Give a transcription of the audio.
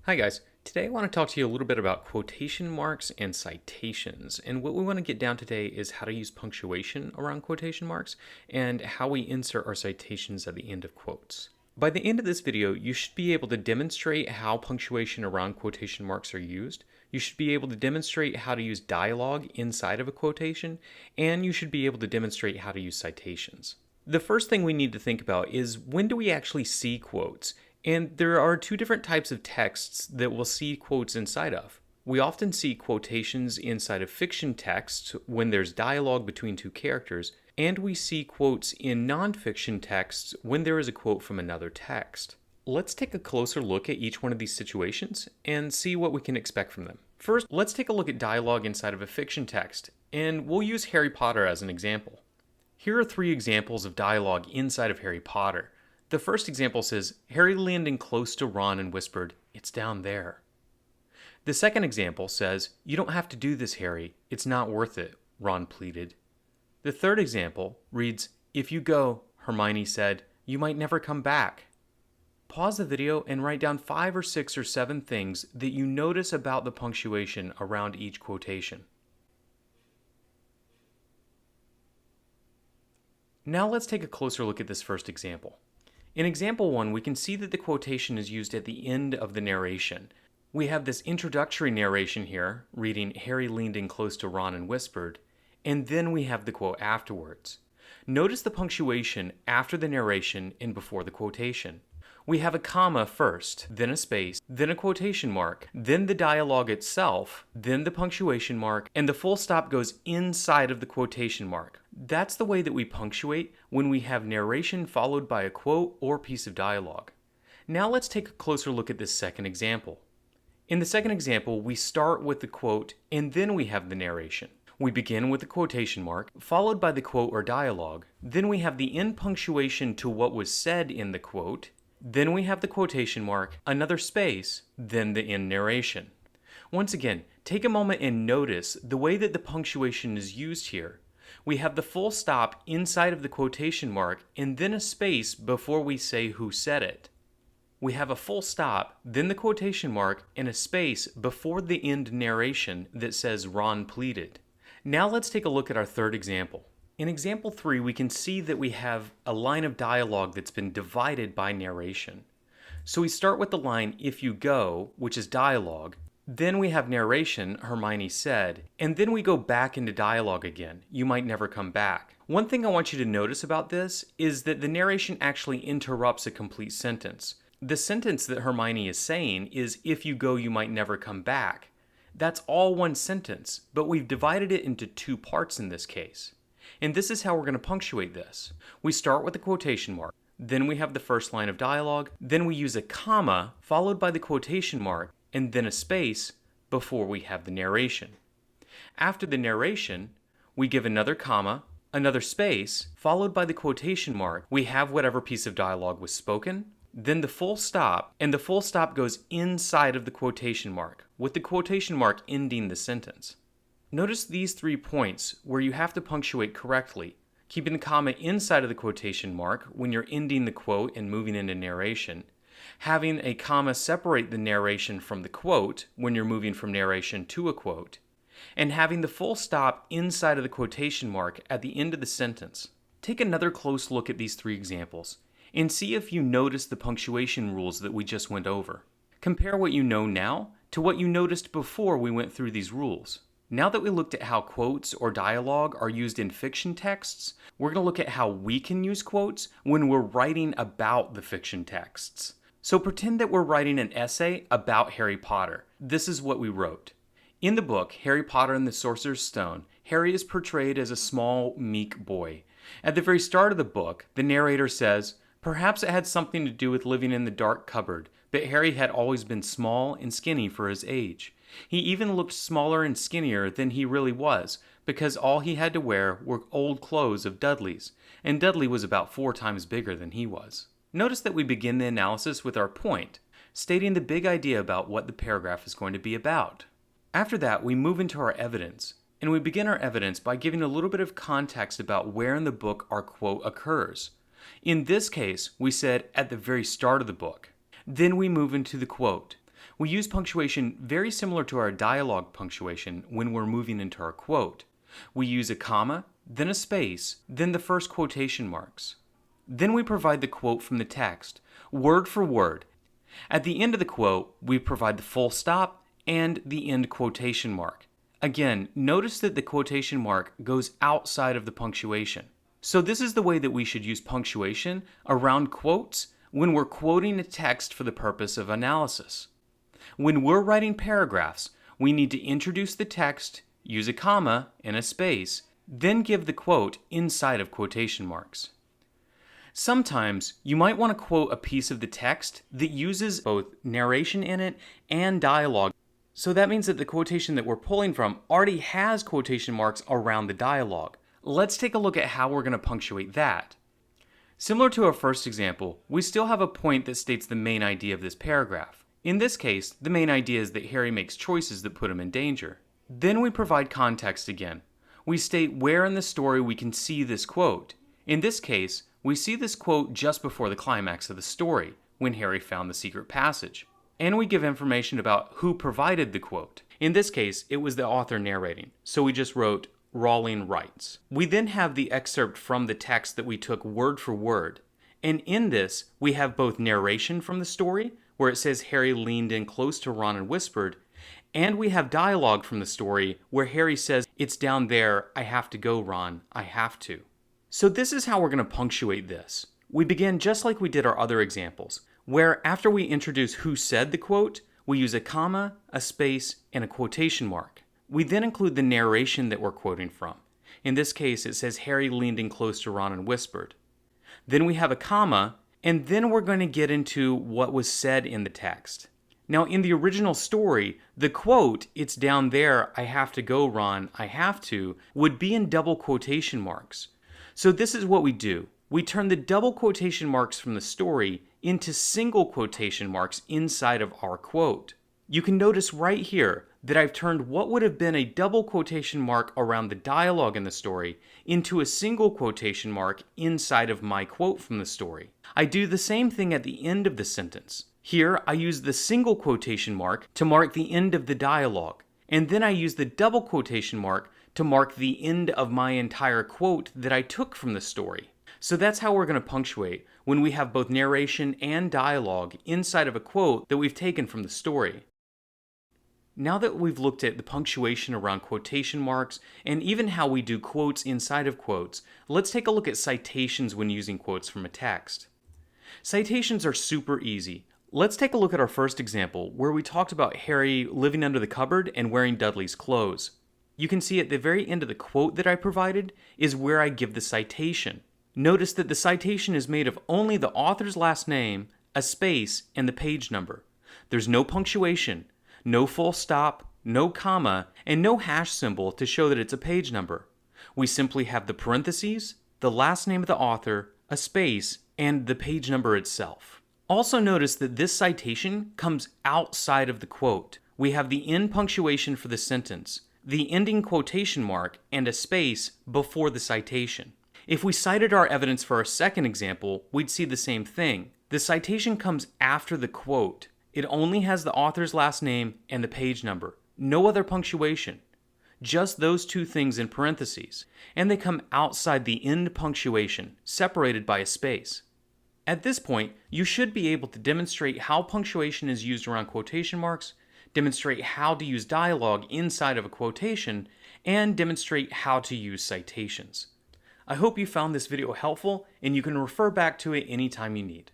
Hi guys, today I want to talk to you a little bit about quotation marks and citations. And what we want to get down today is how to use punctuation around quotation marks and how we insert our citations at the end of quotes. By the end of this video, you should be able to demonstrate how punctuation around quotation marks are used. You should be able to demonstrate how to use dialogue inside of a quotation, and you should be able to demonstrate how to use citations. The first thing we need to think about is when do we actually see quotes? And there are two different types of texts that we'll see quotes inside of. We often see quotations inside of fiction texts when there's dialogue between two characters, and we see quotes in nonfiction texts when there is a quote from another text. Let's take a closer look at each one of these situations and see what we can expect from them. First, let's take a look at dialogue inside of a fiction text, and we'll use Harry Potter as an example. Here are three examples of dialogue inside of Harry Potter. The first example says, Harry leaned in close to Ron and whispered, "It's down there." The second example says, "You don't have to do this, Harry. It's not worth it," Ron pleaded. The third example reads, "If you go," Hermione said, "you might never come back." Pause the video and write down 5 or 6 or 7 things that you notice about the punctuation around each quotation. Now let's take a closer look at this first example. In example 1, we can see that the quotation is used at the end of the narration. We have this introductory narration here, reading, "Harry leaned in close to Ron and whispered," and then we have the quote afterwards. Notice the punctuation after the narration and before the quotation. We have a comma first, then a space, then a quotation mark, then the dialogue itself, then the punctuation mark, and the full stop goes inside of the quotation mark. That's the way that we punctuate when we have narration followed by a quote or piece of dialogue. Now let's take a closer look at this second example. In the second example, we start with the quote and then we have the narration. We begin with the quotation mark, followed by the quote or dialogue. Then we have the end punctuation to what was said in the quote. Then we have the quotation mark, another space, then the end narration. Once again, take a moment and notice the way that the punctuation is used here. We have the full stop inside of the quotation mark and then a space before we say who said it. We have a full stop, then the quotation mark, and a space before the end narration that says Ron pleaded. Now let's take a look at our third example. In example 3, we can see that we have a line of dialogue that's been divided by narration. So we start with the line, "If you go," which is dialogue. Then we have narration, Hermione said, and then we go back into dialogue again. "You might never come back." One thing I want you to notice about this is that the narration actually interrupts a complete sentence. The sentence that Hermione is saying is, "If you go, you might never come back." That's all one sentence, but we've divided it into 2 parts in this case. And this is how we're going to punctuate this. We start with the quotation mark, then we have the first line of dialogue, then we use a comma followed by the quotation mark, and then a space before we have the narration. After the narration, we give another comma, another space, followed by the quotation mark. We have whatever piece of dialogue was spoken, then the full stop, and the full stop goes inside of the quotation mark, with the quotation mark ending the sentence. Notice these 3 points where you have to punctuate correctly, keeping the comma inside of the quotation mark when you're ending the quote and moving into narration, having a comma separate the narration from the quote when you're moving from narration to a quote, and having the full stop inside of the quotation mark at the end of the sentence. Take another close look at these 3 examples and see if you notice the punctuation rules that we just went over. Compare what you know now to what you noticed before we went through these rules. Now that we looked at how quotes or dialogue are used in fiction texts, we're going to look at how we can use quotes when we're writing about the fiction texts. So pretend that we're writing an essay about Harry Potter. This is what we wrote. In the book, Harry Potter and the Sorcerer's Stone, Harry is portrayed as a small, meek boy. At the very start of the book, the narrator says, "Perhaps it had something to do with living in the dark cupboard, but Harry had always been small and skinny for his age. He even looked smaller and skinnier than he really was, because all he had to wear were old clothes of Dudley's, and Dudley was about 4 times bigger than he was." Notice that we begin the analysis with our point, stating the big idea about what the paragraph is going to be about. After that, we move into our evidence, and we begin our evidence by giving a little bit of context about where in the book our quote occurs. In this case, we said at the very start of the book. Then we move into the quote. We use punctuation very similar to our dialogue punctuation when we're moving into our quote. We use a comma, then a space, then the first quotation marks. Then we provide the quote from the text, word for word. At the end of the quote, we provide the full stop and the end quotation mark. Again, notice that the quotation mark goes outside of the punctuation. So this is the way that we should use punctuation around quotes when we're quoting a text for the purpose of analysis. When we're writing paragraphs, we need to introduce the text, use a comma and a space, then give the quote inside of quotation marks. Sometimes you might want to quote a piece of the text that uses both narration in it and dialogue. So that means that the quotation that we're pulling from already has quotation marks around the dialogue. Let's take a look at how we're going to punctuate that. Similar to our first example, we still have a point that states the main idea of this paragraph. In this case, the main idea is that Harry makes choices that put him in danger. Then we provide context again. We state where in the story we can see this quote. In this case, we see this quote just before the climax of the story, when Harry found the secret passage. And we give information about who provided the quote. In this case, it was the author narrating, so we just wrote, Rowling writes. We then have the excerpt from the text that we took word for word. And in this, we have both narration from the story, where it says Harry leaned in close to Ron and whispered, and we have dialogue from the story where Harry says, it's down there, I have to go, Ron, I have to. So this is how we're going to punctuate this. We begin just like we did our other examples, where after we introduce who said the quote, we use a comma, a space, and a quotation mark. We then include the narration that we're quoting from. In this case, it says Harry leaned in close to Ron and whispered. Then we have a comma, and then we're going to get into what was said in the text. Now, in the original story, the quote, it's down there, I have to go, Ron, I have to, would be in double quotation marks. So this is what we do. We turn the double quotation marks from the story into single quotation marks inside of our quote. You can notice right here that I've turned what would have been a double quotation mark around the dialogue in the story into a single quotation mark inside of my quote from the story. I do the same thing at the end of the sentence. Here, I use the single quotation mark to mark the end of the dialogue, and then I use the double quotation mark to mark the end of my entire quote that I took from the story. So that's how we're going to punctuate when we have both narration and dialogue inside of a quote that we've taken from the story. Now that we've looked at the punctuation around quotation marks and even how we do quotes inside of quotes, let's take a look at citations when using quotes from a text. Citations are super easy. Let's take a look at our first example where we talked about Harry living under the cupboard and wearing Dudley's clothes. You can see at the very end of the quote that I provided is where I give the citation. Notice that the citation is made of only the author's last name, a space, and the page number. There's no punctuation, no full stop, no comma, and no hash symbol to show that it's a page number. We simply have the parentheses, the last name of the author, a space, and the page number itself. Also notice that this citation comes outside of the quote. We have the end punctuation for the sentence, the ending quotation mark, and a space before the citation. If we cited our evidence for our second example, we'd see the same thing. The citation comes after the quote. It only has the author's last name and the page number. No other punctuation. Just those two things in parentheses. And they come outside the end punctuation, separated by a space. At this point, you should be able to demonstrate how punctuation is used around quotation marks, demonstrate how to use dialogue inside of a quotation, and demonstrate how to use citations. I hope you found this video helpful, and you can refer back to it anytime you need.